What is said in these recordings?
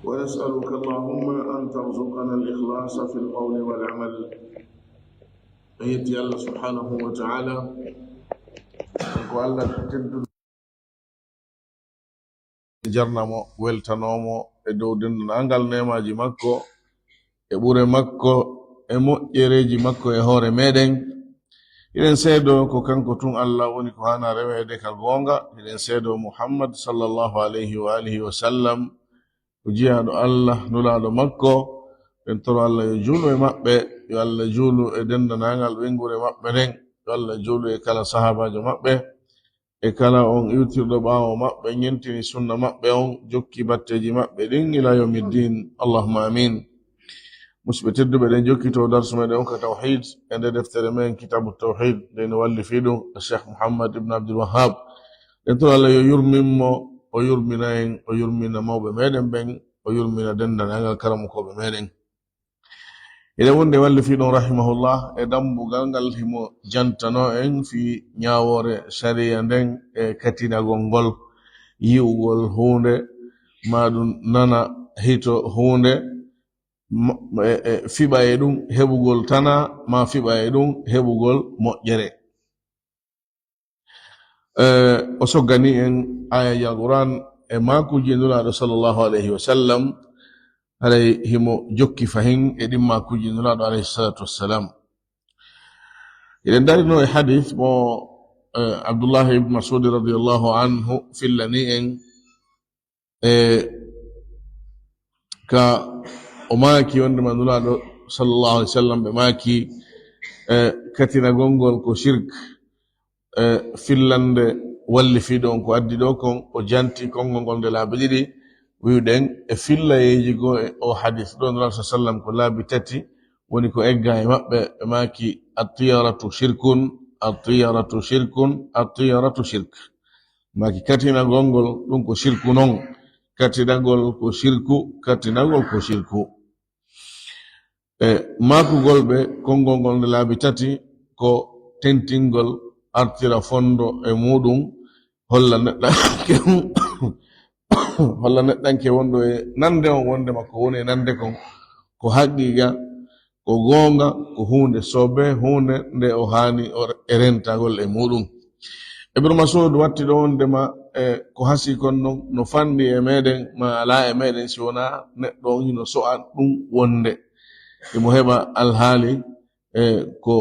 ونسألك اللهم أن ترزقنا الإخلاص في القول والعمل. أيتي الله سبحانه وتعالى وقال تدل jarnamo weltanomo e dow dendunangal nemaji makko e ɓure makko e moƴƴereji makko e hoore meɗen. Iɗen seedo ko kanko tun Allah woni ko hana rewede ka gonga. Iɗen seedo Muhammad sallallahu alayhi wa alihi wa sallam ko jiyaɗo Allah nulaɗo makko. ɓen toro Allah yo juulu e maɓɓe, yo Allah juulu e dendanagal ɓengure maɓɓe nden, yo Allah juulu e kala sahabajo maɓɓe e kala on iwtirɗo ɓaawo maɓɓe ñentini sunna maɓɓe on jokki batteji maɓɓe ɗin ila yawmiddin. Allahumma amin. Musidɓe tedduɓe, ɗen jokkito darsu meɗen on ka tawhid e nde deftere men kitabu tawhid nde no walli fiɗum Cheikh Muhammad ibn Abdul Wahhab. ɗen toro Allah yo yurminmo, o yurmina en, o yurmina mawɓe meɗen ɓen, o yurmina dendanagal karamukoɓe meɗen. Ede wonde walli fiɗum rahimahullah e dambugal ngal himo jantano en fi ñawore sharia nden e katinagol ngol yi'ugol hunde maɗum nana hito hunde fiɓa e ɗum heɓugol tana ma fiɓa e ɗum heɓugol moƴƴere. O soggani en ayaji alquran e makuji nulaɗo sallallahu alayhi wa sallam alay himo jokki fahin e ɗin makuji nulaɗo alayhi salatu wassalam. Eɗen darino e hadith mo Abdullah ibn Mas'ud radiyallahu anhu fillani en ka o maaki wondema nulaɗo sallallahu alayhi wa sallam ɓe maaki katina gongol ko shirk fillande walli fiɗo on ko addi ɗo kon o janti kongol ngol nde laabi ɗiɗi wiwɗen e fillayeji go e o hadith ɗo nulaɗo sa sallam ko laabi tati woni ko egga e maɓɓe ɓe maaki attiyaratu shirkun, attiyaratu shirkun, attiyaratu shirk. Maaki katinagol ngol ɗum ko shirku non, katinagol ko shirku, katinagol ko shirku. Makugol ɓe kongol ngol nde laabi tati ko tentingol artira fondo e muɗum holla neɗɗanke wondo e nande on wonde makko woni e nande kon ko haqiqa, ko gonga, ko hunde sobe, hunde nde o hani e rentagol e muɗum. Ibn Mas'ud watti ɗo wondema ko hasi kon non no fandi e meɗen ma ala e meɗen si wona neɗɗo on hino so'a ɗum wonde emo heɓa alhaali ko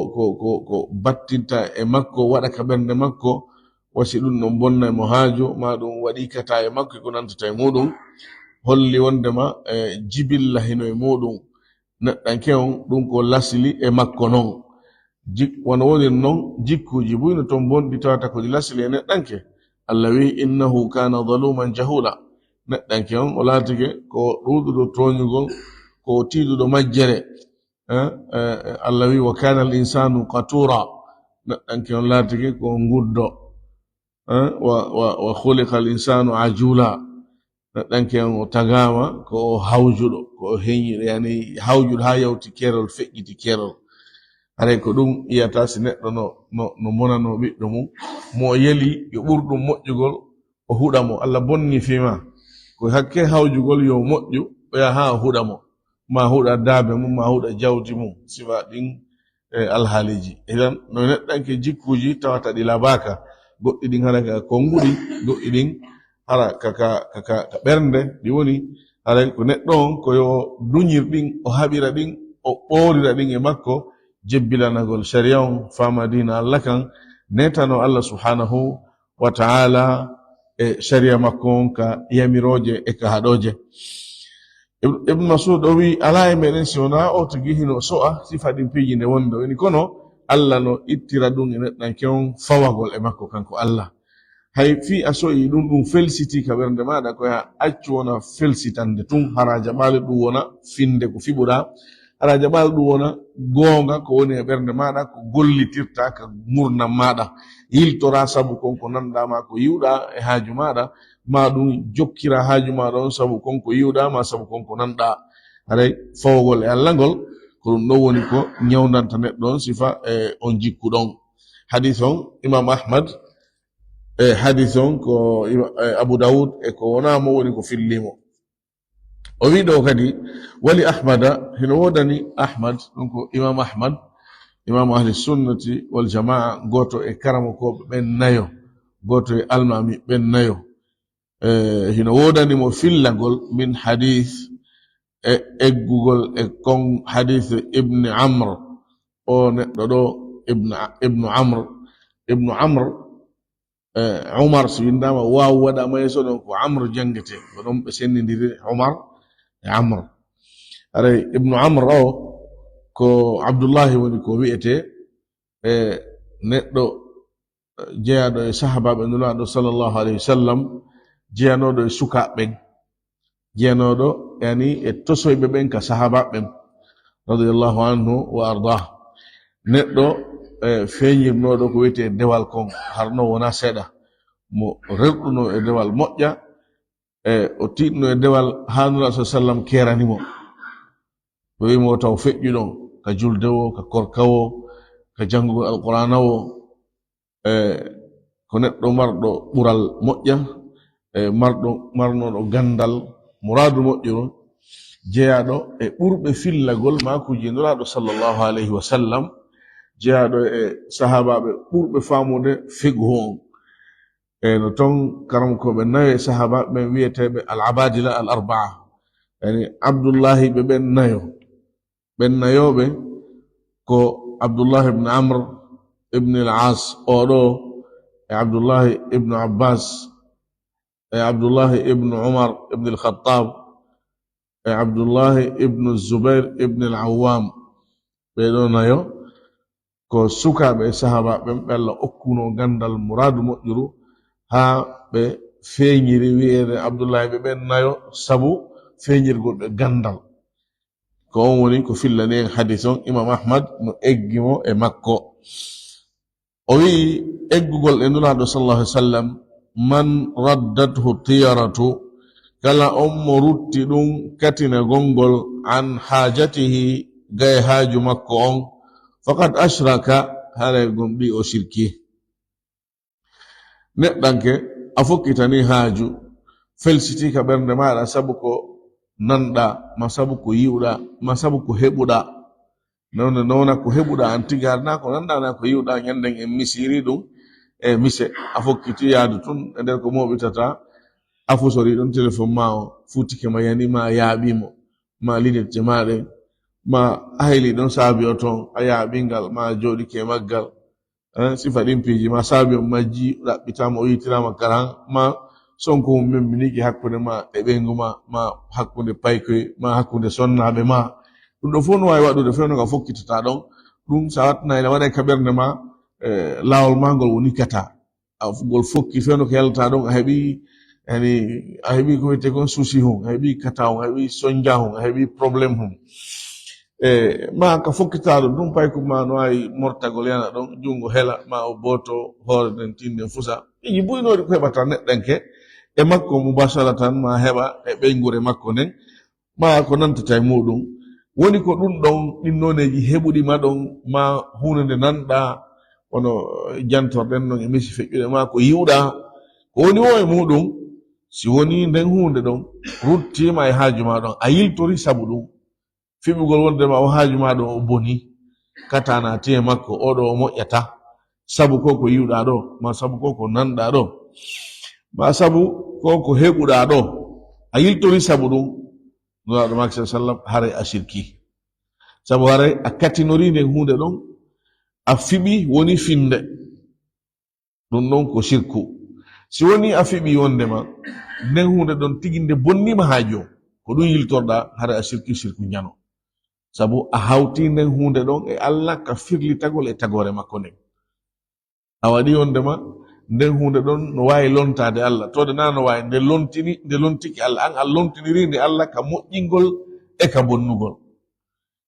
battinta e makko waɗa ka ɓernde makko wasi ɗum no bonna emo haaju ma ɗum waɗi kata e makko ko nantata e muɗum holli wondema jibilla hino e muɗum neɗɗanke on ɗum ko lasili e makko non wono woni non jikkuji buyno toon bonɗi tawata ko ɗi lasili e neɗɗanke. Allah wi innahu kana zaluman jahula. Neɗɗanke on o laatike ko ɗuɗuɗo toñugol, ko tiiɗuɗo majjere. Allah wi wa kana al insanu qatura. Neɗɗanke on laatike ko nguddo. wa khuliqa al insanu ajula. Neɗɗanke on o tagama ko o hawjuɗo, ko o heñiɗo, yani hawjuɗo ha yawti kerol, feƴƴiti kerol. Haray ko ɗum iyata si neɗɗo no monano ɓiɗɗo mum mo yeli yo ɓurɗum moƴƴugol o huɗa mo. Allah bonni fima ko hakke hawjugol yo moƴƴu o yaha ha o huɗa mo, ma huɗa daabe mum, ma huɗa jawdi mum, sifa ɗin alhaaliji. Idan no neɗɗanke jikkuji tawata ɗi labaka, goɗɗi ɗin hara ka konguɗi, goɗɗi ɗin hara ka ɓernde ɗi woni. Haray ko neɗɗo on ko yo duñir ɗin, o haɓira ɗin, o ɓoorira ɗin e makko jebbilanagol sharia on fama dina Allah kan netano Allah subhanahu wa ta'ala e sharia makko on ka yamiroje e ka haɗoje. Ibn Mas'ud o wi ala e meɗen si wona o to gihino so'a sifa ɗin piiji nde wonde woni kono Allah no ittira ɗum e neɗɗanke on fawagol e makko kanko Allah. Hay fi a so'i ɗum felsiti ka ɓernde maɗa ko ya accu wona felsitande tun hara jaɓale ɗum wona finde ko fiɓuɗa, hara jaɓal ɗum wona goonga ko woni e ɓernde maɗa, ko gollitirta ka gurdam maɗa, yiltora sabu konko nanɗama ko yiwɗa e haaju maɗa, ma ɗum jokkira haaju maɗa on sabu konko yiwɗa ma sabu konko nanɗa. Haray fawogol e Allah ngol ko ɗum ɗo woni ko ñawdanta neɗɗo on sifa on jikkuɗon. Hadith on Imam Ahmad hadithon ko Abu Daud ko wona mo woni ko fillimo o wi ɗo kadi wali ahmada hino wodani ahmad ɗum ko imam ahmad imam ahli sunnati wal jamaa goto e karamokoɓe ɓen nayo goto e almami ɓen nayo hino wodani mo fillagol min hadith eggugol e kon hadith ibn amr o neɗɗo ɗo ibnu amr umar so windama waw waɗama yeso ɗon ko amr jangete ko ɗon ɓe sennidiri umar e amr aray ibnu amr o ko abdoullahi woni ko wi'ete neɗɗo jeyaɗo e sahabaɓe nulaɗo sallllahu alayhi wa sallam jeyanoɗo e sukaɓeɓen jeyanoɗo yani e tosoyɓe ɓen ka sahabaɓen radiallahu anhu wa ardah neɗɗo feñirnoɗo ko wiyete dewal kon harno wona seeɗa mo rerɗuno e dewal moƴƴa o tiɗno e dewal hanura sa sallam keranimo ɓe wimo taw feƴƴuɗon ka juldewo ka korkawo ka jangugol alqur'ana wo ko neɗɗo marɗo ɓural moƴƴa marnoɗo gandal muradu moƴƴuru jeyaɗo e ɓurɓe fillagol makuji nuraɗo sallllahu alayhi wa sallam jeyaɗo e sahabaɓe ɓurɓe famude figu on no ton karamkoɓe nayo e sahabaɓe ɓen wiyeteɓe al abadila al arbaa yani abdoullahi ɓe ɓen nayoɓe ko abdoullahi ibne amr ibne al as oɗo e abdoullahi ibnu abbas e abdoullahi ibnu umar ibne al khattab e abdoullahi ibnu zubair ibne al awam ɓeɗo nayo ko sukaɓe sahabaɓe ɓe Allah okkuno gandal muradu moƴƴuru ha ɓe feñiri wi'ede abdoullahi ɓe ɓen nayo sabu feñirgol ɓe gandal ko on woni ko fillani en hadith on imam ahmad no eggimo e makko o wi'i eggugol e nulaɗo sallallahu alaihi wasallam man raddathu tiyaratu kala on mo rutti ɗum katina gongol an hajatihi gaye haaju makko on faqad ashraka haray gomɗi o shirki neɗɗanke a fokkitani haaju felsiti ka ɓernde maɗa sabu ko nanɗa ma sabu ko yiwɗa ma sabu ko heɓuɗa nona ko heɓuɗa an tigi harna ko nanɗa na ko yiwɗa ñanden en misiri ɗum e mise a fokkiti yaadu tun e nder ko moɓitata a fusori ɗon téléphone ma o futike ma yani ma yaaɓimo ma linette maɗe ma ahayli ɗon saabi o toon a yaaɓingal ma joɗike maggal sifa ɗin piiji ma saabi o majji ɗaɓɓitama o yitirama karan ma sonko mum memminiki hakkude ma e ɓeygu ma hakkude paykoye ma hakkude sonnaɓe ma ɗum ɗo fof no wawi waɗude fewno ka fokkitata ɗon ɗum sa wattanayla waɗa ka ɓernde ma lawol ma ngol woni kata ngol fokki fewno ko yalata ɗon a heeɓi ko wiyete kon souci hum a heeɓi kata hum a heeɓi soñdia hum a heeɓi probléme hum ma ka fokkitaɗo ɗum payko ma no wawi mortagol yana ɗon jungo hela ma o boto hoore nden tinden fusa iji ɓuynoɗi ko heɓata neɗɗanke e makko mubasharatan ma heɓa e ɓeygure makko nden ma ko nantata e muɗum woni ko ɗum ɗon ɗinnoneji heɓuɗima ɗon ma hunde nde nanɗa wono jantorɗen ɗon e misi feƴƴude ma ko yiwɗa ko woni o e muɗum si woni nden hunde ɗon ruttima e haaju ma ɗon a yiltori sabu ɗum fiɓugol wondema o haaju ma ɗon o boni katana tiye makko oɗo o moƴƴata sabu ko ko yiwɗa ɗo ma sabu ko ko nanɗa ɗo ma sabu ko ko heɓuɗa ɗo a yiltori sabu ɗum nuraɗo mak sa sallam haray a shirki sabu haray a katinori nden hunde ɗon a fiɓi woni finde ɗum ɗon ko shirku si woni a fiɓi wondema nden hunde ɗon tigi nde bonnima haaju ko ɗum yiltorɗa haray a shirku ñano sabu a hawti nden hunde ɗon e Allah ka firlitagol e tagore makko nden a waɗi wondema nden hunde ɗon no wawi lontade Allah tode na no wawi nde lontiki Allah an a lontiniri nde Allah ka moƴƴingol e ka bonnugol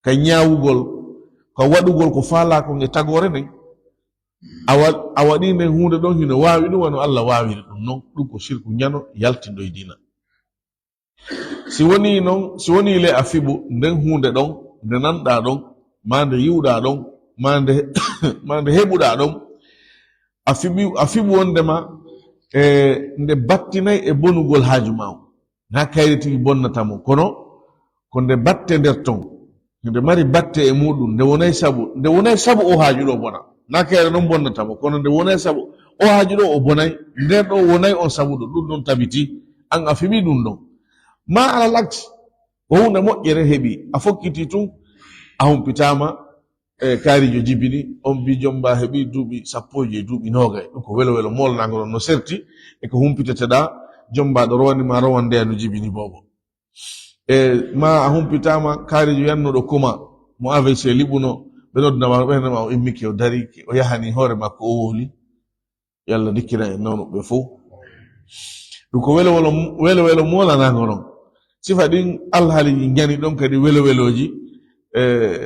ka ñawugol ka waɗugol ko falakon e tagore nden a waɗi nden hunde ɗon hino wawi ɗum wano Allah wawiri ɗum noon ɗum ko shirku ñano yaltindo e dina si woni le a fiɓu nden hunde ɗon nde nanɗa ɗon ma nde yiwɗa ɗon ma nde heɓuɗa ɗon a fiɓu wondema nde battinay e bonugol haaju ma na kayri tigi bonnatamo kono ko nde batte nder ton nde mari batte e muɗum nde wonay sabu o haaju ɗo bona na kayre non bonnatamo kono nde wonay sabu o haaju ɗo o bonay nden ɗo wonay on sabuɗo ɗum ɗon tabiti an a fimi ɗum ɗon ma ala lagti ko hunde moƴƴere heɓi a fokkiti tun a humpitama kaarijo jibini on bi jomba heɓi duuɓi sappoji e duuɓi nogay ɗum ko welo welo molnago ɗon no serti e ko humpiteteɗa jomba ɗo rowanima rowandeya no jibini bobo ma a humpitama kaarijo yannuɗo kuma mo AVC liɓuno ɓe noddama ɓernema o immike o dariki o yahani hoore makko o woli yalla dikkina e nawnuɓe fo ɗum ko welo welo molanago non sifa ɗin alhaaliji jani ɗon kadi welo weloji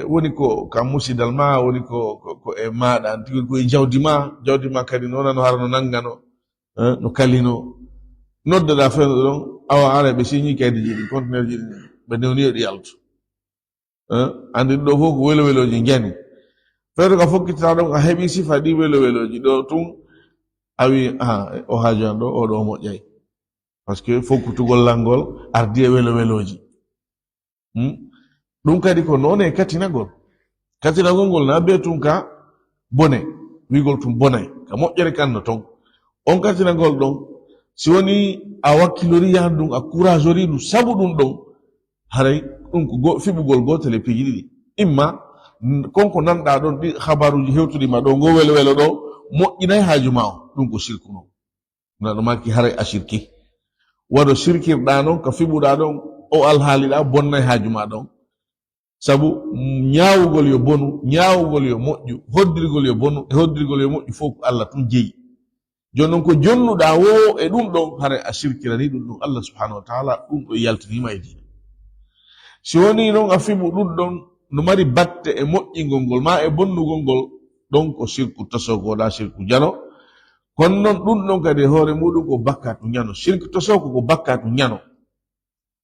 woni ko kam musidal ma woni ko e maɗa tigi ko e jawdi ma kadi nonano hara no nangano no kalino noddaɗa fewno ɗon awa ara ɓe signi kaydi jiɗi contenaire jiɗi ɓe newniyo ɗi alto andi ɗo fof ko welo weloji jani fewto ka fokkitata ɗon a heeɓi sifa ɗi welo weloji ɗo tun a wi o haaju an ɗo oɗo moƴƴay par ce que fokkutugol langol ardi e welo weloji ɗum kadi ko noon e katinagol ngol na be tun ka bone wigol tum bonay ka moƴƴere kanno ton on katinagol ɗon si woni a wakkilori yahan ɗum a courageri ɗum sabu ɗum ɗon haray ɗum ko fiɓugol gotel e piiji ɗiɗi imma konko nanɗa ɗon ɗi habaruji hewtuɗima ɗo ngo welo welo ɗo moƴƴinay haaju ma o ɗum ko shirku non naɗo makki haray a shirki waɗo shirkirɗa non ka fiɓuɗa ɗon o alhaaliɗa bonnay haaju ma ɗon sabu ñaawugol yo bonu ñaawugol yo moƴƴu hoddirgol yo bonu e hoddirgol yo moƴƴu fof ko Allah tun jeyi joni noon ko jonnuɗa wo e ɗum ɗon haray a shirkirani ɗum ɗum Allah subhanahu wa taala ɗum ɗo yaltinima e dina si woni noon a fiɓu ɗum ɗon no mari batte e moƴƴingol ngol ma e bonnugol ngol ɗon ko shirku tosogoɗa shirku jano kono noon ɗum ɗon kadi hoore muɗum ko bakkatu ñano shirku tosoko ko bakkatu ñano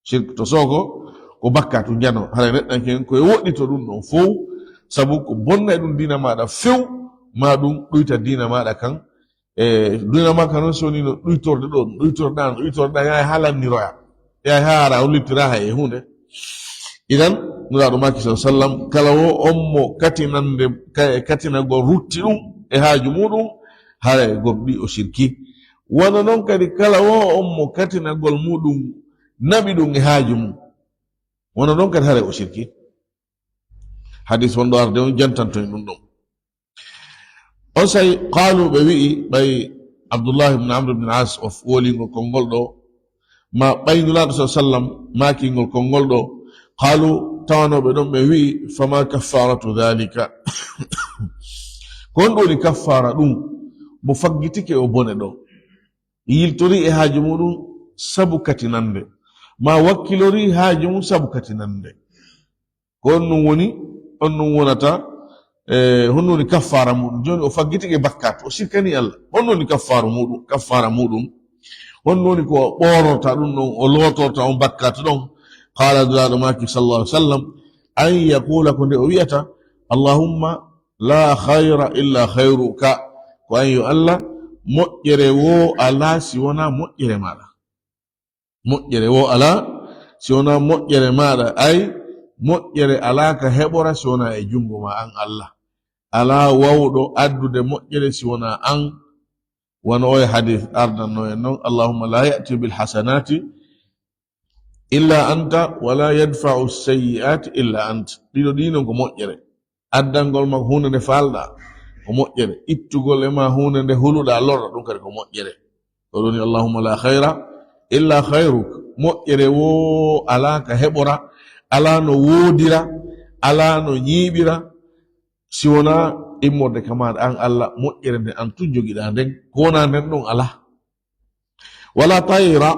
shirku tosoko ko bakkatu ñano haray neɗɗanken koye woɗɗito ɗum ɗon fof sabu ko bonna e ɗum dina maɗa few ma ɗum ɗuyta dina maɗa kan dina ma kan noon so woni no ɗuytorde ɗo ɗuytorɗa yaha ha lanniroya yaha ha ara hollittira hay e hunde idan nuraɗo maki sa sallam kala wo on mo katinagol rutti ɗum e haaju muɗum haray gomɗi o shirki wona noon kadi kala wo on mo katinagol muɗum naɓi ɗum e haaju mum wona noon kadi haray o shirki hadis wonɗo arde on jantantoy ɗum ɗon on sayi qalu ɓe wi'i ɓay Abdullah ibn Amr ibn As of wolingol konngol ɗo ma ɓaynulaɗo sa sallam makingol konngol ɗo qalu tawanoɓe ɗon ɓe wi'i fama kaffaratu dhalika ko on ɗo woni kaffara ɗum mo faggitike o bone ɗo yiltori e haaju muɗum sabu katinande ma wakkilori haaju mum sabu katinande ko on ɗum woni on ɗum wonata honno woni kaffara muɗum joni o faggitike bakkat o sikkani Allah honno woni kaffara muɗum honno woni ko ɓorota ɗum ɗon o lotorta on bakkat ɗon qala dulaɗo maki sallallahu alaihi wasallam an yaqula ko nde o wiyata allahumma la khayra illa khayruka ko an yo Allah moƴƴere wo ala si wona moƴƴere maɗa moƴƴere wo ala si wona moƴƴere maɗa ay moƴƴere ala ka heɓora si wona e jungo ma an Allah ala wawɗo addude moƴƴere si wona an wona o e hadith ardanno en noon allahumma la ya'ti bil hasanati illa anta wala yadfa'u sayyi'ati illa anta ɗiɗo ɗinon ko moƴƴere addangol ma hunde nde falɗa ko moƴƴere ittugol e ma hunde nde huluɗa lorɗa ɗum kadi ko moƴƴere ɗo ɗoni allahumma la khayra illa khayruk moƴƴere wo ala ka heɓora ala no woodira ala no ñiiɓira si wona immorde kamaɗa an Allah moƴƴere nde an tun jogiɗa nden ko wona nden ɗon ala wala tayra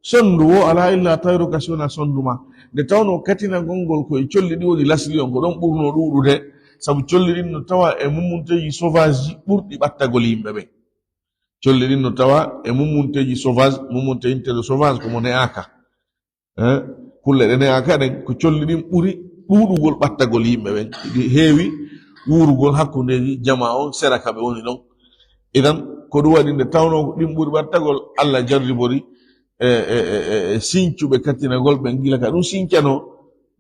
sondu wo ala illa tayruka si wona sondu ma nde tawno katinagol ngol koye colli ɗi woni lasli on ko ɗon ɓurno ɗuɗude sabu colli ɗin no tawa e mummunteji sauvage ji ɓurɗi ɓattagol yimɓe ɓe colli ɗin no tawa e mummunteji sauvage mummunte inteɗo sauvage komo ne'aka kulle ɗe ne'aka ɗen ko colli ɗin ɓuri ɗuɗugol ɓattagol yimɓe ɓen ɗi heewi wurugol hakkundeji jama on sera kaɓe woni ɗon idan ko ɗum waɗi nde tawno ɗin ɓuri wattagol Allah jarribori sincuɓe kattinagol ɓe gila ka ɗum sincano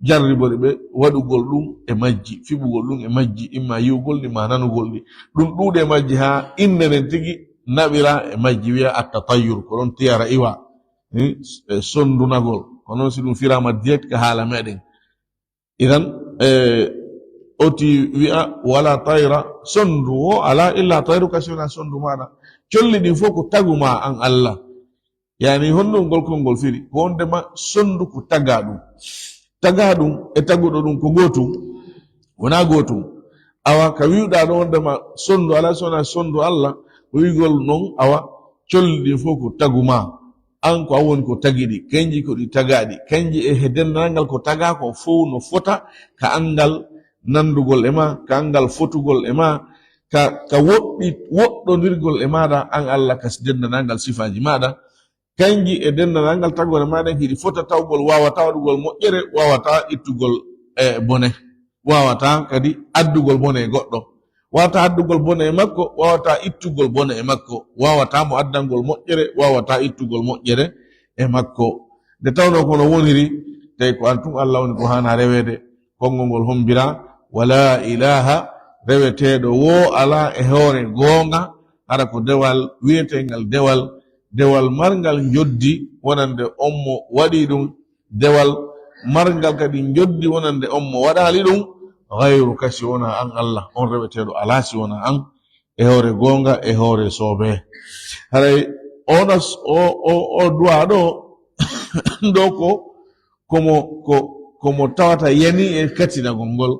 jarribori ɓe waɗugol ɗum e majji fiɓugol ɗum e majji imma yiwgol ni ma nanugol ɗi ɗum ɗuuɗe e majji ha innenen tigi naɓira e majji wiya attatayyur ko ɗon tiyara iwa sondunagol ko noon si ɗum firama direct ka haala meɗen idan oti wi'a wala tayra sondu o ala illa tayru kasi wona sondu maɗa colli ɗin fof ko taguma an Allah yani honɗum ngol kolngol firi ko wondema sondu ko taga ɗum e taguɗo ɗum ko gotum wona gotum awa ka wiwɗa ɗo wondema sondu ala sona sondu Allah ko wigol non awa colli ɗin fof ko taguma an ko awoni ko tagiɗi kanji ko ɗi tagaɗi kanji e dendangal ko taga ko fof no fota ka angal nandugol e ma ka angal fotugol e ma ka woɗɗodirgol e maɗa an Allah ka dendangal sifaji maɗa kanji e dendangal tagore maɗa hiɗi fota tawgol wawata waɗugol moƴƴere wawata ittugol bone wawata kadi addugol bone e goɗɗo wawata addugol bone e makko wawata ittugol bone e makko wawata mo addangol moƴƴere wawata ittugol moƴƴere e makko nde tawno kono woniri tawi ko an tun Allah woni ko hana rewede konngol ngol hombira wala ilaha reweteɗo wo ala e hoore goonga hara ko dewal wiyetengal dewal marngal joddi wonande on mo waɗi ɗum dewal marngal kadi joddi wonande on mo waɗali ɗum gayru kasi wona an Allah on reweteɗo ala si wona an e hoore goonga e hoore soobe haray o duwa ɗo ɗo komo tawata yani e katinagol ngol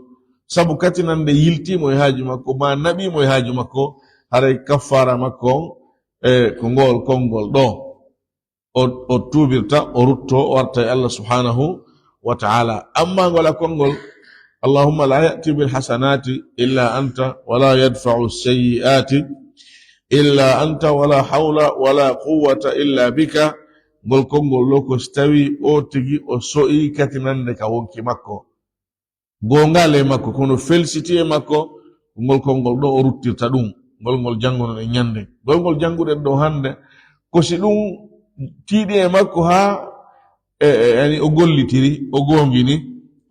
sabu katinande yiltimo e haaju makko ma naɓimo e haaju makko haray kaffara makko on ko ngol konngol ɗo o tubirta o rutto o warta e Allah subhanahu wa ta'ala amma ngola konngol allahumma la ya'ti bil hasanati illa anta wala yadfa'u sayyi'ati illa anta wala hawla wala quwwata illa bika ngol konngol ɗo ko stawi o tigi o so'i katinande ka wonki makko gongale makko kono felsiti e makko ngol konngol ɗo o ruttirta ɗum ngol jangono e nyande ngol janguɗen ɗo hande ko si ɗum tiiɗi e makko ha yani o gollitiri o gongini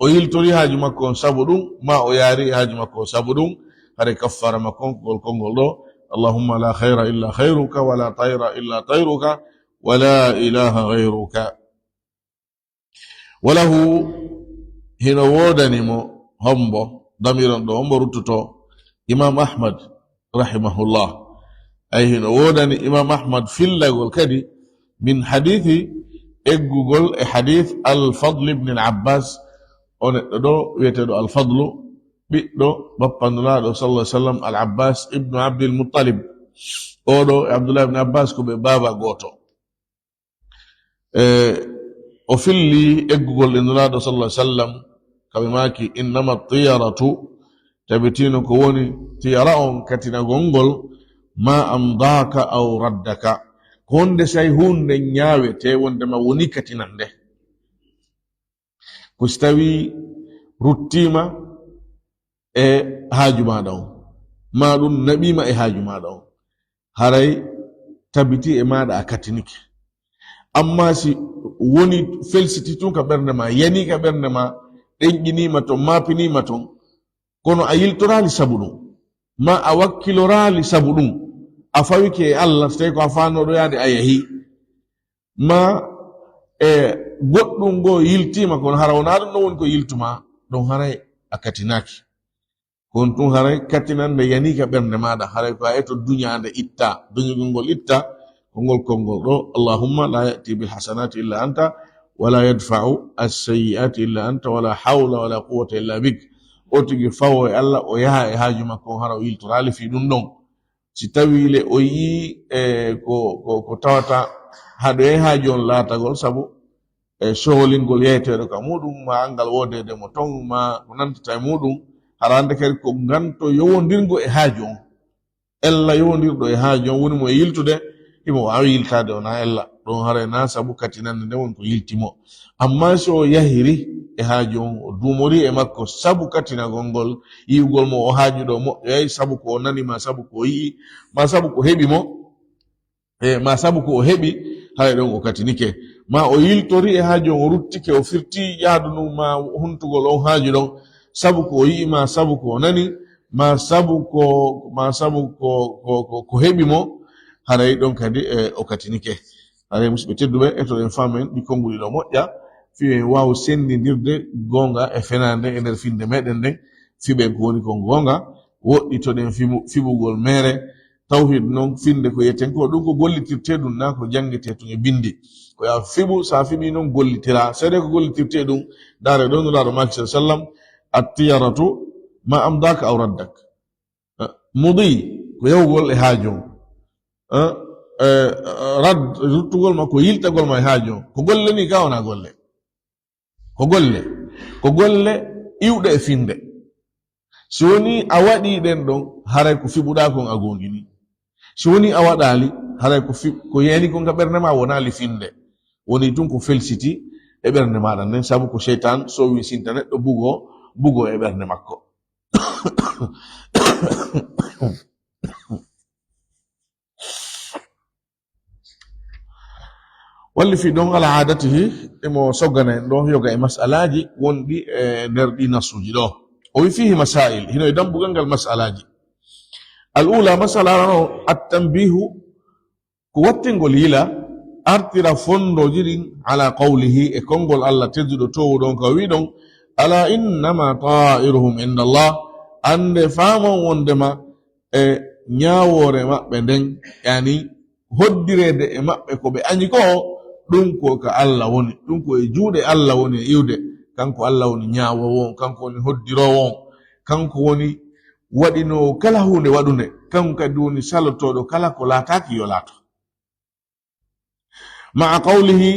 o yiltori haaju makko on sabu ɗum ma o yaari haaju makko on sabu ɗum hare kaffara makko ngol konngol ɗo allahumma la khayra illa khayruka wala tayra illa tayruka wala ilaha ghayruka walahu hino wodanimo hombo damiron ɗo hombo ruttuto imam ahmad rahimahullah ay hino wodani imam ahmad fillagol kadi min hadithi eggugol e hadith al-fadl ibn al-abbas o neɗɗo ɗo wiyeteɗo al-fadlu ɓiɗɗo bappandulaɗo sallallahu alaihi wasallam al-abbas ibnu abdil muttalib oɗo e abdullah ibn abbas ko ɓe baba goto o filli eggugol e nulaɗo sallallahu alaihi wasallam kaɓe maki innama tiyaratu tabitino ko woni tiyara on katinagol ngol ma amdaka aw raddaka ko wonde say hunde ñaawete wondema woni katinande ko so tawi ruttima e haaju maɗa on ma ɗum naɓima e haaju maɗa on haray tabiti e maɗa a katinike amma si woni felsiti tun ka ɓernde ma yani ka ɓernde ma ɗenƴinima ton mapinima ton kono a yiltorali sabu ɗum ma a wakkilorali sabu ɗum a fawike e Allah so tawi ko a fanoɗo yaade a yahi ma e goɗɗum ngo yiltima kono hara wona ɗum ɗon woni ko yiltuma ɗon haray a katinaki kon tun haray katinande yani ka ɓernde maɗa haray ko a eto duñade itta duñugol ngol itta ko ngol konngol ɗo allahumma la ya'ti bil hasanati illa anta wala yadfa'u as-sayyi'ati illa anta wala hawla wala quwwata illa bik o tigi fawo e Allah o yaha e haaju makko on hara o yiltorali fi ɗum ɗon si tawile o yi ko tawata haɗo e haaju on laatagol sabu e soholingol yeyteɗo ka muɗum ma angal wodede mo ton ma ko nantata e muɗum hara hande kadi ko ganto yowodirgo e haaju on ella yowodirɗo e haaju on woni mo e yiltude imo wawi yiltade wona ella ɗon haray na sabu katinande nde woni ko yiltimo amma so o yahiri e haaju on o dumori e makko sabu katinagol ngol yiwgol mo o haaju ɗo moƴƴoyayi sabu ko o nani ma sabu ko o yii ma sabu ko heɓi mo ma sabu ko o heɓi hay ɗon o katinike, ma o yiltori e haaji on o ruttike o firti yaadunu ma huntugol on haaji ɗon, sabu ko o yi'i ma sabu ko o nani ma sabu ko heɓi mo, haray ɗon kadi o katinike. haray musidɓe tedduɓe etoɗen famen ɗi konnguli ɗo moƴƴa fiɓe waw sendidirde gonga e fenande e nder finde meɗen nden, fiɓen ko woni kon gonga, woɗɗitoɗen fiɓugol mere tawhid noon finde ko yeten ko ɗum ko gollitirte ɗum na ko jangete to e bindi, ko ya fiɓu sa fiɓi noon gollitira, sede ko gollitirte ɗum dare ɗon nulaɗo maki sa sallam attiyaratu ma amdaka aw raddak, mudi ko yawgol e haajon, rad ruttugol ma ko yiltagol ma e haajon, ko golle ni ka wona golle, ko golle iwɗe e finde. si woni a waɗi ɗen ɗon haray ko fiɓuɗa kon a gongini, si woni a waɗali haray ko yani kon ka ɓernde ma wonali finde, woni tun ko felsiti e ɓernde maɗa nden, sabu ko cheytan sowi sinta neɗɗo bugo e ɓernde makko. walli fi ɗon ala adatihi emo soggana en ɗo yoga e masalaji wonɗi e nder ɗi nasuji ɗo. o wi fihi masail, hino e dambugal ngal masalaji. al ula masala o attanbihu ko wattingol yila artira fondoji ɗin ala qawlihi e konngol allah tedduɗo towu ɗon ka wi ɗon ala innama ta'iruhum inda allah, ande famon wondema e ñawore maɓɓe nden, yani hoddirede e maɓɓe ko ɓe añi ko ɗum ko ka allah woni, ɗum ko e juuɗe allah woni e iwde, kanko allah woni ñawowo on, kanko woni hoddirowo on, kanko woni waɗinowo kala hunde waɗunde, kanko kadi woni salotoɗo kala ko laataki yo laato. maa qawlihi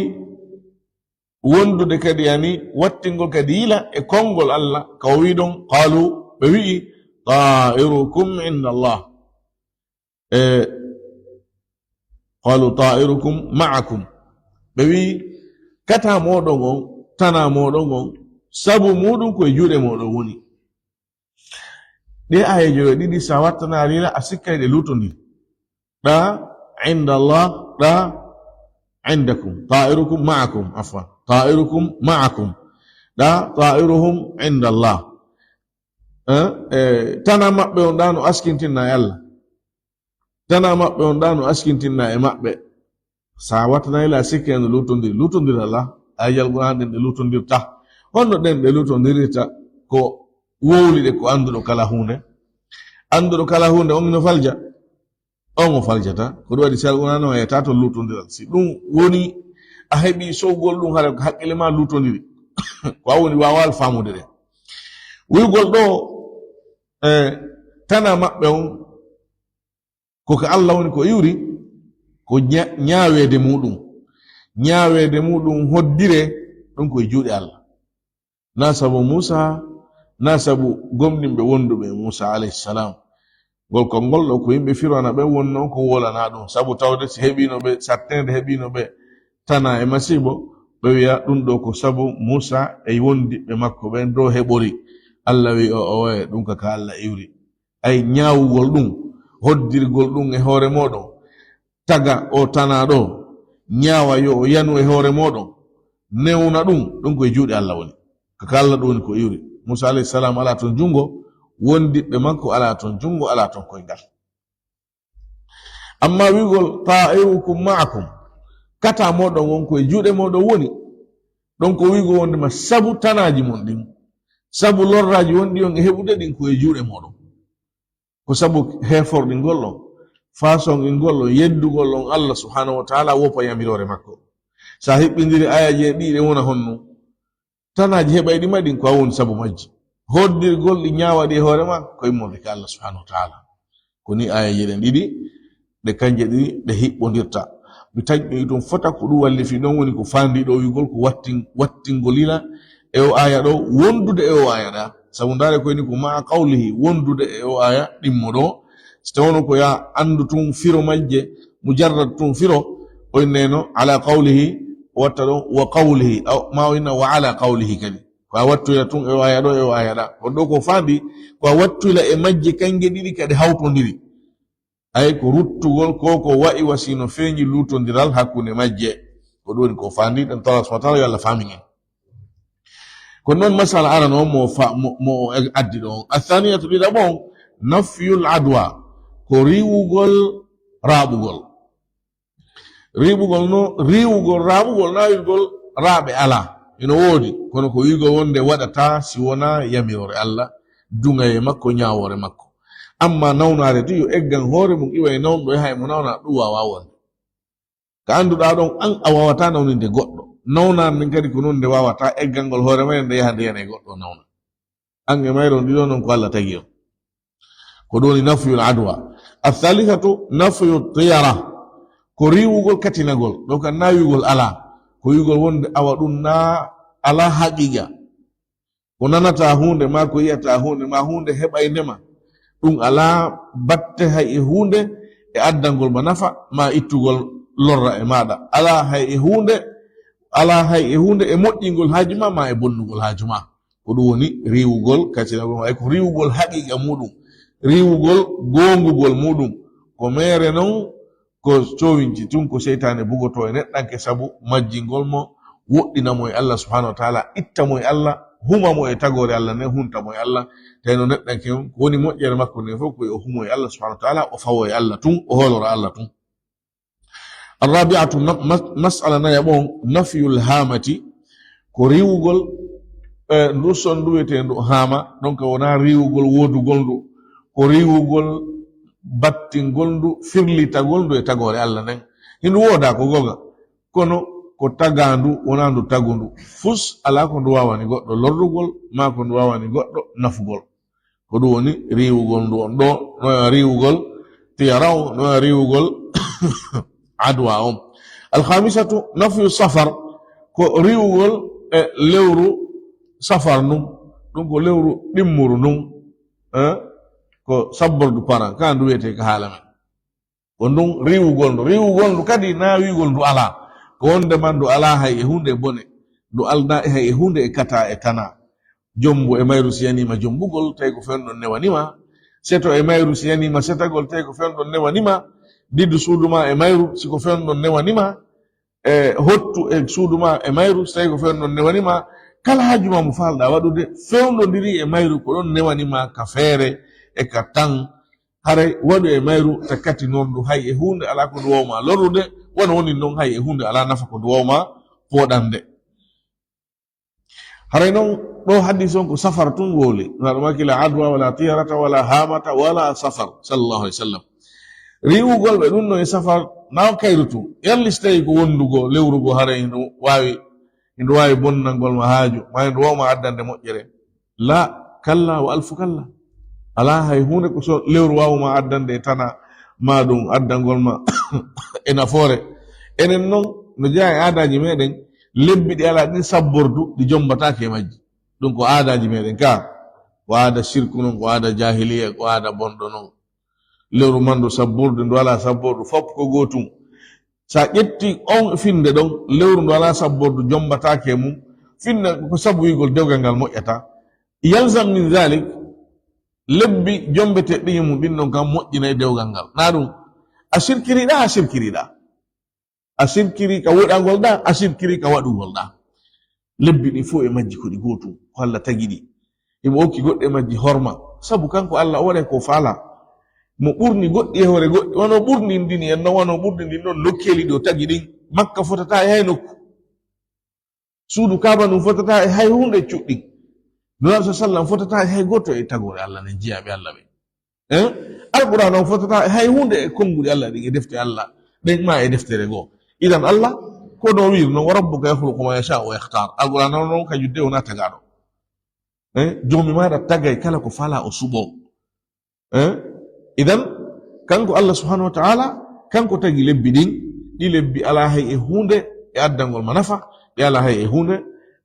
wondude kadi yani wattingol kadi yila e konngol allah ka o wi ɗon qalu ɓe wi'i ta'irukum inda allah, qalu ta'irukum ma'akum, ɓe wi kata moɗon on tana moɗon on sabu muɗum koye juuɗe moɗon woni. ɗe ayejo ɗe ɗiɗi sa wattanarila a sikkay ɗe lutondi, ɗa inda allah, ɗa indakum, ta'irukum ma'akum, afwan ta'irukum ma'akum, ɗa ta'iruhum inda allah. tana maɓɓe on ɗa no askintinna e allah, tana maɓɓe on ɗa no askintinna e maɓɓe. sa wattanayila a sikka no lutondir allah, ayal qur'an ɗen ɗe lutondirta. honno ɗen ɗe lutondirta ko wowliɗe ko anduɗo kala hunde, anduɗo kala hunde on no falja, on o faljata, ko ɗum waɗi sal qur'an o yetta to lutondiral. si ɗum woni a heɓi sowgol ɗum haɗa ko haqqille ma lutondiri ko a woni wawal famude ɗen. wiygol ɗo tana maɓɓe on koko allah woni ko iwri, ko ñaawede muɗum hoddire ɗum koye juuɗe allah, na sabu musa, na sabu gomɗinɓe wonduɓe musa alayhisalam. ngol konngol ɗo ko yimɓe firana ɓe wonno ko wolana ɗum, sabu tawde si heɓinoɓe sattede heɓinoɓe tana e masibo, ɓe wiya ɗum ɗo ko sabu musa e wondiɓe makko ɓen dow heɓori, allah wi o oye ɗum kaka allah iwri. ay ñaawugol ɗum, hoddirgol ɗum e hoore moɗon, taga o tana ɗo, ñaawa yo o yanu e hoore moɗon, newna ɗum koye juuɗe allah woni, kaka allah ɗum woni ko iwri. musa alayhisalam ala ton jungo, wondiɓɓe makko ala ton jungo, ala ton koyngal. amma wigol ta'irukum ma'akum, kata moɗon won koye juuɗe moɗon woni, ɗon ko wigo wondema sabu tanaji mon ɗin, sabu lorraji wonɗi on e heɓude ɗin koye juuɗe moɗon, ko sabu heforɗingol ɗon, façon ingol ɗon, yeddugol ɗon allah subhanahu wa taala wopa yamirore makko. sa hiɓɓidiri ayaji e ɗiɗe wona honno, tanaji heɓay ɗi maɗin ko a woni sabu majji, hoddirgol ɗi ñawaɗi e hoorema ko immorde ka allah subhanahu wa taala. ko ni ayaji ɗen ɗiɗi ɗe kanje ɗi ɗe hiɓɓodirta. mi taƴƴi ɗum fota ko ɗum walli fi ɗon woni ko fandiɗo wigol ko wattingol yila e o aya ɗo, wondude e o aya ɗa, sabu ndare koyni ko ma qawlihi, wondude e o aya ɗimmo ɗo, so tawono ko ya andu tun firo majje mujarrad tun firo, o inneno ala qawlihi watta ɗon wa qawlihi, ma o inna wa ala qawlihi kadi, ko a wattuyla tun e o aya ɗo e o aya ɗa. on ɗo ko fandi ko a wattuyla e majje kange ɗiɗi kadi hawtodiri, ay ko ruttugol ko ko wa'i wasino feñi lutondiral hakkunde majje ko ɗoni ko fandi ɗen taala subhanahu wa ta'ala yo Allah famin en ko noon masala aran o mo addi ɗo athaniyatu ɗiɗa ɓon nafyul adwa ko riwugol raɓugol riwugol raɓugol na wigol raɓe ala ina woodi kono ko wigo wonde waɗata si wona yamirore Allah dungaye makko ñawore makko amma nawnare to yo eggan hoore mum iwa e nawɗo hay mo nawna ɗum wawa wonde ka anduɗa ɗon an a wawata nawninde goɗɗo nawnare nden kadi ko noon nde wawata eggangol hoore ma nde yaha nde yana e goɗɗo nawna an e mayro ndiɗo noon ko Allah tagi on ko ɗoni nafyul adwa athalithatu nafyu tiyara ko riwugol katinagol ɗo kan na wigol ala ko wigol wonde awa ɗum na ala haqiqa ko nanata hunde ma ko yiyata hunde ma hunde heɓay ndema ɗum ala batte hay e hunde e addangol ma nafa ma ittugol lorra e maɗa ala hay e hunde e moƴƴingol haaju ma e bonnugol haaju ma ko ɗum woni riwugol kacinagol ay ko riwugol haqiqa muɗum riwugol gongugol muɗum ko mere non ko cowinci tun ko seytane bugoto e neɗɗanke sabu majjingol mo woɗɗinamo e Allah subhanahu wa ta'ala ittamo e Allah huma mo e tagore Allah ne huntamo e Allah tawno neɗɗanke on ko woni moƴƴere makko nden fof ko o humo e Allah subhanahu wa ta'ala o fawo e Allah tun o holora Allah tun arrabi'atu mas'ala naya ɓon nafyul hamati ko riwugol ndu son ndu wiyete ndu hama donc wona riwugol wodugol ndu ko riwugol battingol ndu firlitagol ndu e tagore Allah nden hindu woda ko goga kono ko tagandu wona ndu tagu ndu fus ala ko ndu wawani goɗɗo lorrugol ma ko ndu wawani goɗɗo nafugol ko ɗum woni riwugol ndu on ɗo noya riwugol tiyaraw noya riwugol adwa on alkhamisatu nafyu safar ko riwugol e lewru safar num ɗum ko lewru ɗimmuru num ko sabbordu paran ka ndu wiyete ko haala men ko ndun riwugol ndu kadi na wigol ndu ala ko wonde man ndu ala hay e hunde bone ndu alda hay e hunde e kata e tana jombu e mayru siyanima jombugol tawi ko fenɗon newanima seto e mayru siyanima setagol tawi ko fenɗon newanima diddu suuduma e mayru siko fenɗon newanima e hottu e suuduma e mayru so tawi ko fenɗon newanima kala haajuma mo falɗa waɗude fewndodiri e mayru ko ɗon newanima ka feere e ka tan haray waɗu e mayru takkati noon ndu hay e hunde ala ko ndu wawma lorrude wona woni noon hay e hunde ala nafa ko ndu wawma poɗande haray noon ɗo haddis on ko safar tun woli naɗo makila adwa wala tiyarata wala hamata wala safar sallallahu alih w sallam riwugol ɓe ɗum no e safar naw kayrutu yalli so tawi ko wondugo lewrugo haray ndu wawi bonnangol ma haaju ma ndu wawma addande moƴƴere la kalla wa alfu kalla ala hay hunde ko so lewru wawma addande e tana ma ɗum addangol ma e nafoore enen noon no jeeya e aadaji meɗen lebbi ɗi ala ɗin sabbordu ɗi jombatake e majji ɗum ko aadaji meɗen ka ko aada sirku noon ko aada jahiliya ko aada bonɗo noon lewru mandu sabbordu ndu ala sabbordu fop ko gotum sa ƴetti on finde ɗon lewru ndu ala sabbordu jombatake mum finde ko sabu wigol dewgal ngal moƴƴata yalzam min dhalik lebbi jombete ɗiñi mum ɗin ɗon kam moƴƴina e dewgal ngal na ɗum a sirkiriɗa a sirkiri ka woɗangol ɗa a sirkiri ka waɗugol ɗa lebbi ɗi fof e majji ko ɗi gotum ko Allah tagi ɗi imo okki goɗɗe majji horma sabu kanko Allah o waɗe ko faala mo ɓurni goɗɗi e hoore goɗɗi wono ɓurni ndini en non wono ɓurni ndin ɗon nokkeli ɗi o tagi ɗin makka fotata e hay nokku suudu kaba ɗum fotata e hay hunde cuɗɗi nuraɓe sa sallam fotata e hay goto e tagore Allah ne jiyaɓe Allah ɓe alquran on fotata e hay hunde e konnguɗi Allah ɗin e defte Allah ɗen ma e deftere goo idan Allah ko no wir noon wa rabbuka yahluqu ma yasha wa yahtar alquran on noon kañum de wona tagaɗo jomi maɗa tagay kala ko fala o suɓo idan kanko Allah subhanahu wa ta'ala kanko tagi lebbi ɗin ɗi lebbi ala hay e hunde e addangol ma nafa ɗi ala hay e hunde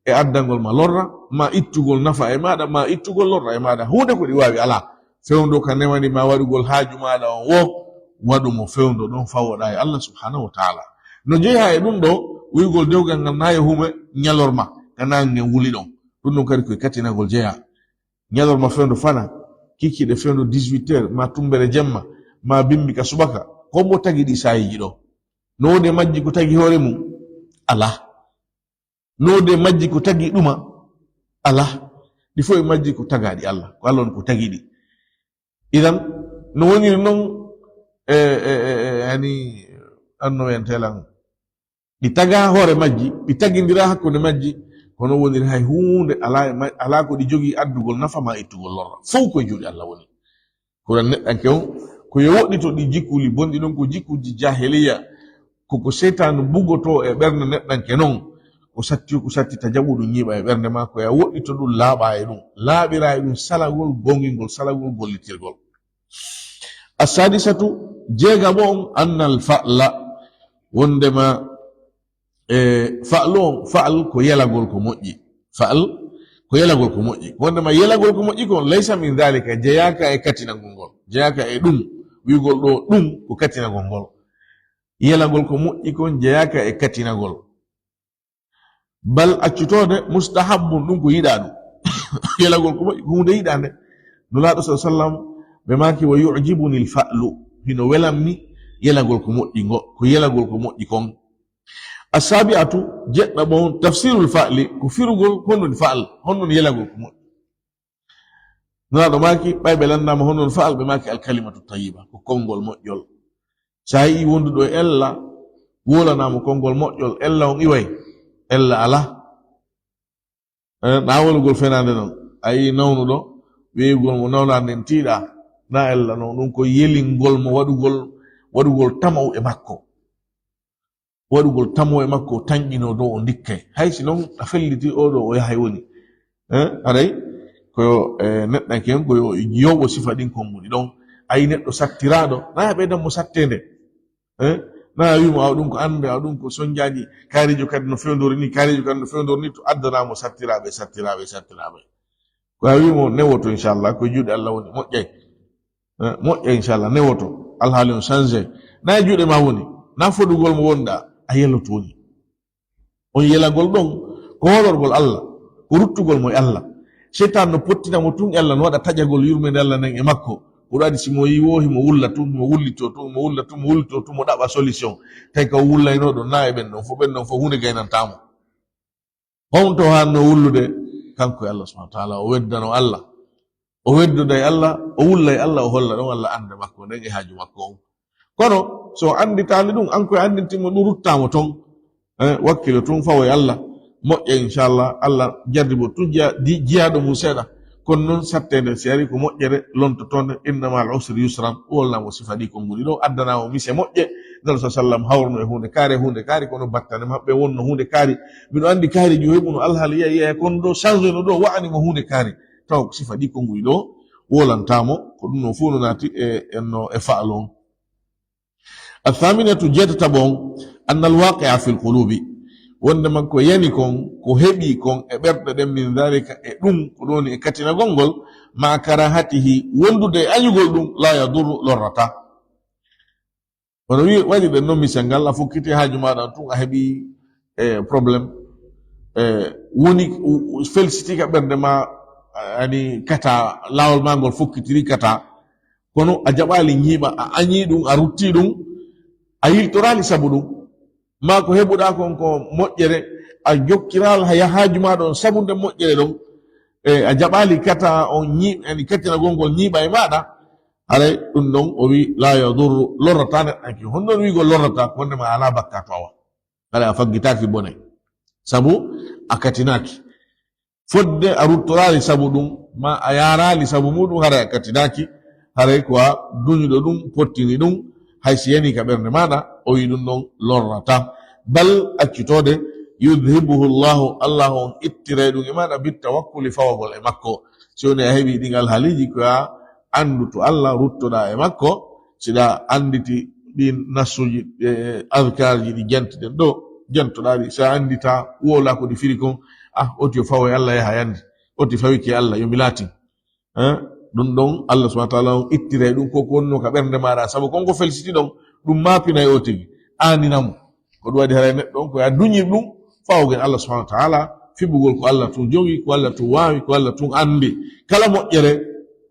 e addangol ma lorra ma ittugol nafa e maɗa ma ittugol lorra e maɗa hunde ko ɗi wawi ala fewndo ka newani ma waɗugol haaju maɗa on wo waɗumo fewndo ɗon fawoɗa e Allah subhanahu wa ta'ala no jeeha e ɗum ɗo wigol dewgal ngal na e hume ñalorma kana nge wuli ɗon ɗum ɗon kadi koye katinagol jeeya ñalorma fewndo fana kikiɗe fewndo 18 heures ma tumbere jemma ma bimbi ka subaka ko mo tagi di sayiji do no de majji ko tagi hore mum ala no de majji ko tagi duma ala di fo majji ko tagadi Allah ko Allah ko tagi di idan no woni non yani anno en telan di taga hore majji di tagindira hakkunde majji kono woni hay hunde ala ko di jogi addugol nafama ittugol lorra fof ko juuɗe Allah woni ko neɗɗanke on ko yo woɗɗito ɗi jikkuli bonɗi ɗon ko jikkuji jahiliya koko seytanu bugoto e ɓernde neɗɗanke noon ko satti ta jaɓuɗum ñiiɓa e ɓernde ma ko ya woɗɗito ɗum laaɓa e ɗum laaɓira e ɗum salagol gongingol salagol gollitirgol. As-sadisatu jeegamo on annal fa'la wondema fa'lu on fa'al ko yelagol ko moƴƴi fa'al ko yelagol ko moƴƴi wondema yelagol ko moƴƴi kon laysa min dhalika jeyaka e katinagol ngol jeyaka e ɗum wiigol ɗo ɗum ko katinagol ngol yelagol ko moƴƴi kon jeyaka e katinagol bal accutode mustahabbun ɗum ko yiɗa ɗum yelagol ko moƴƴi ko hunde yiɗande nulaaɗo sa sallam ɓe maki wa yu'jibuni l fa'lu hino welamni yelagol ko moƴƴi ngo ko yelagol ko moƴƴi kon. As-sabi'atu jeɗɗa bon tafsirul fa'li ko firugol honnon fa'al honnon yelagol ko moƴƴi nulaaɗo maki ɓayɓe landama honnon fa'al ɓe maki al kalimatu tayyiba ko konngol moƴƴol sa yi wonduɗo e ella wolanamo konngol moƴƴol ella on iway ella ala nawolugol fenande noon ayi nawnuɗo weygol mo nawnade nden tiiɗa na ella noon ɗum ko yelingol mo waɗugol tamaw e makko waɗugol tamo e makko tañƴino dow o dikkay haysi noon a felliti oɗo o yahay woni aray koyo neɗɗanke en koyo yoɓo sifa ɗin konngudi ɗon ayi neɗɗo sattiraɗo na ɓeydanmo sattede na wimo aw ɗum ko ande aw ɗum ko soñjaji kaarijo kadi no fewdori ni kaarijo kadi no fewdori ni to addanamo sattiraɓe ko a wimo newoto inchallah ko juuɗe Allah woni moƴƴay inchallah newoto alhaali on changé na juuɗe ma woni na foɗugol mo wonɗa a yellotoni on yelagol ɗon ko holorgol Allah ko ruttugol mo e Allah seytan no pottinamo tun Allah no waɗa taƴagol yurmede Allah nden e makko oɗo adi simo yi wohi mo wulla tun mo wullito tun mo ɗaɓa solution tawi ko wullaynoɗo na e ɓen ɗon fof hunde gaynantamo honto hanno wullude kanko e Allah subhanahu wa ta'ala o weddano Allah o weddoda e Allah o wulla e Allah o holla ɗon Allah ande makko nden e haaju makko on kono so anditali ɗum an koye andintimo ɗum ruttamo toon wakkilo tun fawo e Allah moƴƴa inchallah Allah jarribo tun jiyaɗo mum seeɗa kono noon sattede si ari ko moƴƴere lontotonde innama al usri yusran wolnamo sifa ɗi konnguli ɗo addanamo mise moƴƴe nal sa sallam hawrno e hunde kaari kono battane maɓɓe wonno hunde kaari miɗo andi kaari jo heɓuno alhaali yiya kono ɗo change no ɗo wa'animo hunde kaari taw sifa ɗi konnguli ɗo wolantamo ko ɗum no fu no naati e fa'al on. Athaminatu jettata bon anna alwaqi'a fi lqulubi wondema ko yani kon ko heɓi kon e ɓerɗe ɗen min dhalika e ɗum ko ɗoni e katinagol ngol ma karahatihi wondude e añugol ɗum la yadurru lorrata ono wi waɗi ɗen noon misal ngal a fokkiti haaju maɗa tun a heɓi probléme woni felsitika ɓernde ma ani kata lawol ma ngol fokkitiri kata kono a jaɓali ñiiɓa a añi ɗum a rutti ɗum a yiltorali sabu ɗum ma ko heɓuɗa kon ko moƴƴere a jokkiral haaju maɗa on sabu nde moƴƴere ɗon a jaɓali kata on ani katinagol ngol ñiiɓa e maɗa haray ɗum ɗon o wi la yadurru lorrata neɗɗanki honnon wigol lorrata wondema ala bakka to awa haɗa a faggitaki bone sabu a katinaki fodde a ruttorali sabu ɗum ma a yarali sabu muɗum haray a katinaki haray ko a duñuɗo ɗum pottini ɗum haysi yani ka ɓernde maɗa o wi ɗum ɗon lorrata bal accitode yudhibuhu llahu Allah on ittire ɗum e maɗa bittawakkuli fawagol e makko si woni a heɓi ɗingal haaliji ko a andu to Allah ruttoɗa e makko siɗa anditi ɗin nassuji adkarji ɗi jantiɗen ɗo jantoɗaɗi sa andita wola ko ɗi firi kon oti o fawo e Allah yaha yandi oti fawiki e Allah yomi laati ɗum ɗon Allah subhanahu wa ta'ala on ittire ɗum koko wonno ka ɓernde maɗa sabu konko felsiti ɗon ɗum mapinay o tigi aninamo ko ɗum waɗi haray neɗɗo on koye a duñir ɗum fawogel Allah subhanahu wa ta'ala fiɓugol ko Allah tun jogi ko Allah tun wawi ko Allah tun andi kala moƴƴere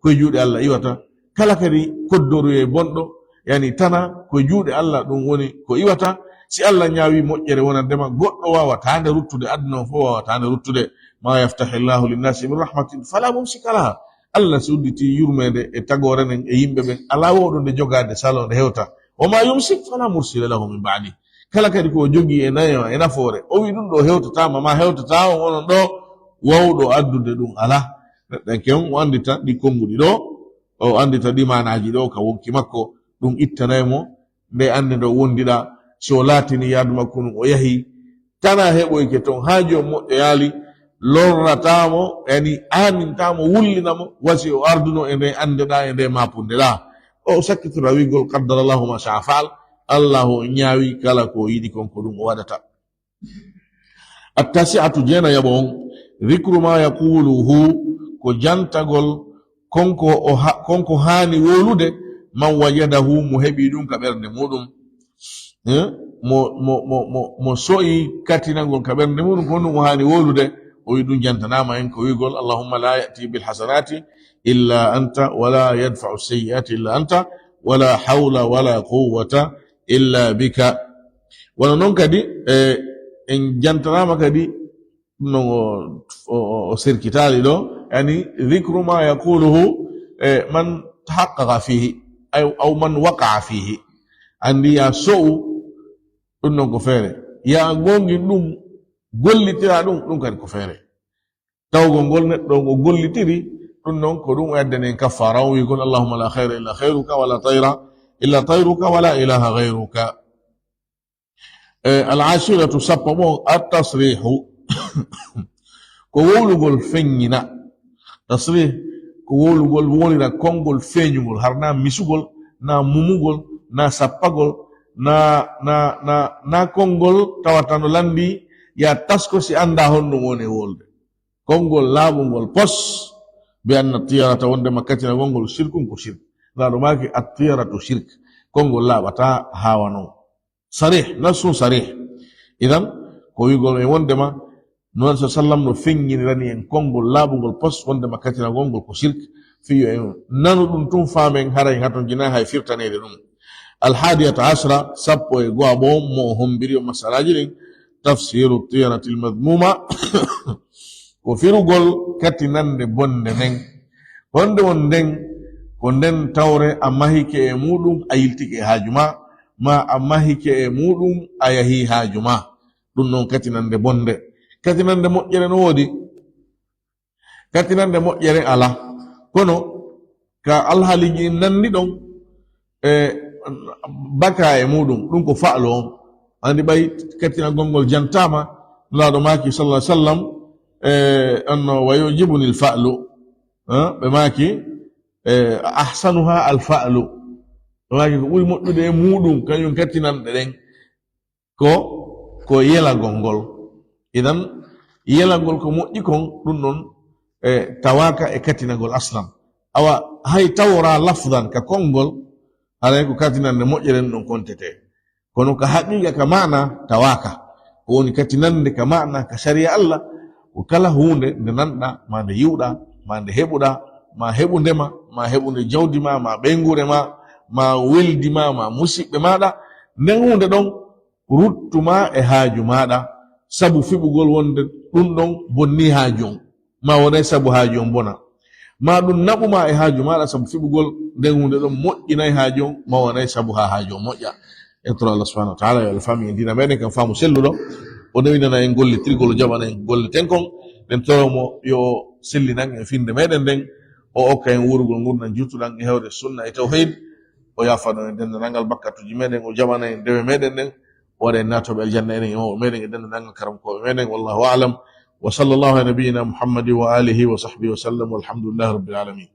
koye juuɗe Allah iwata kala kadi koddoru e bonɗo yani tana ko juuɗe Allah ɗum woni ko iwata. si Allah ñaawi moƴƴere wonandema goɗɗo wawatande ruttude, aduna fo wawatande ruttude. ma yaftahi llahu linnasi min rahmatin fala mumsika laha. Allah si udditi yurmede e tagore nen e yimɓe ɓen ala woɗo nde jogade salo nde hewta. wama yumsik fala mursila lahu min ba'di. kala kadi ko jogi e nayo e nafoore o wi ɗum ɗo hewtatama ma hewtatama onon ɗo wawɗo addude ɗum ala. neɗɗen ken o andita ɗi konguɗi ɗo, o andita ɗi manaji ɗo ka wonki makko, ɗum ittanaymo nde ande ndo wondiɗa. so laatini yaadu makko ɗum o yahi tana heɓoyke toon haaji o moƴƴo yaali, lorratamo yani anintamo wullinamo, wasi o arduno e nde andeɗa e nde mapundeɗa. o sakkitira wigol qaddarallahu ma shaa faal. allahu ñaawi kala ko yiɗi kon ko ɗum o waɗata. attasi'atu jeena yaɓo on dhikru ma yaquluhu ko jantagol konko haani wolude man wajadahu mo heɓi ɗum ka ɓernde muɗum. mo so'i katinagol ka ɓernde muɗum ko ɗum o haani wolude, o wi ɗum jantanama en ko wigol allahumma la ya'ti bil hasanati illa anta wala yadfa'u sayyi'ati illa anta wala hawla wala quwwata illa bika. wala noon kadi en jantanama kadi no o sirkitali ɗo, yani dhikru ma yaquluhu man tahaqqaqa fihi aw man waqa'a fihi. andi ya so'u ɗum non ko feere, ya gongi ɗum gollitira ɗum kadi ko feere. tawgol ngol neɗɗo ngo gollitiri ɗum non ko ɗum o addane kaffara o wigol allahumma la khayra illa khayruka wala tayra illa tayruka wala ilaha ghayruka. al-ashiratu sappo mo at-tasrihu ko wowlugol feññina. tasrih ko wowlugol wonira kongol feeñugol, har na misugol, na mumugol, na sappagol, na kongol tawatano landi ya tasko si anda honno woni wolde. kongol laabungol pos bi anna tiyarata wonde makkatina gongol shirkun ko shirk. laɗo maki at-tiyaratu shirk, kongol laaɓata hawano. sarih nasun sarih. idan ko wigol e wondema non sallam no feññinirani en kongol laabungol pos wonde makkatina gongol ko shirk. fiyo en nanu ɗum tum faamen haray haton jina hay firtanede ɗum. alhadiyata ashra sappo e go'a bo mo hombiri o masalaji ɗin tafsiru tiyarati almadmuma ko firugol katinande bonde nden. wonde won nden ko nden tawre a mahike e muɗum a yiltike e haajuma, ma a mahike e muɗum a yahi haajuma. ɗum noon katinande bonde. katinande moƴƴere no woodi, katinande moƴƴere ala, kono ka alhaaliji nanndi ɗon baka e muɗum ɗum ko fa'lo on. andi ɓay katina gongol jantama laaɗo maki sallallahu alaihi wasallam anno wa yujibuni al-fa'lu ɓe maki ahsanuha al-fa'lu, ɓe maki ko ɓuri moƴƴude e muɗum kañum katinanɗe ɗen ko yelagol ngol. idan yelagol ko moƴƴi kon ɗum ɗon tawaka e katinagol aslam. awa hay tawra lafdan ka kongol haray ko katinande moƴƴere ɗon kontete, kono ka haqiqa ka mana tawaka ko woni katinande ka mana ka sharia Allah ko kala hunde nde nanɗa ma nde yiwɗa ma nde heɓuɗa, ma heɓundema ma heɓunde jawdi ma ɓeygure ma weldi ma musidɓe maɗa, nden hunde ɗon ruttuma e haaju maɗa sabu fiɓugol wonde ɗum ɗon bonni haaju on, ma wonay sabu haaju on bona, ma ɗum naɓuma e haaju maɗa sabu fiɓugol nden hunde ɗon moƴƴinay haaju on, ma wonay sabu ha haaju on moƴƴa. en toro Allah subhanahu wa ta'ala yo Allah fami en dina meɗen kam faamu selluɗo, o nawinana en gollitirgol, o jaɓana en golleten kon. nden toromo yo sellinan en finde meɗen nden, o okka en wurgol gurnan juttuɗan e hewde sunna e tawhid, o yafano en dendanangal bakkatuji meɗen, o jaɓana en dewe meɗen nden, o waɗa en natoɓe aljanna enen e mawɓe meɗen e dendanangal karamkoɓe meɗen. wallahu a'lam wa sallallahu ala nabiyyina muhammadin wa alihi wa sahbihi wa sallam walhamdulillahi rabbil alamin.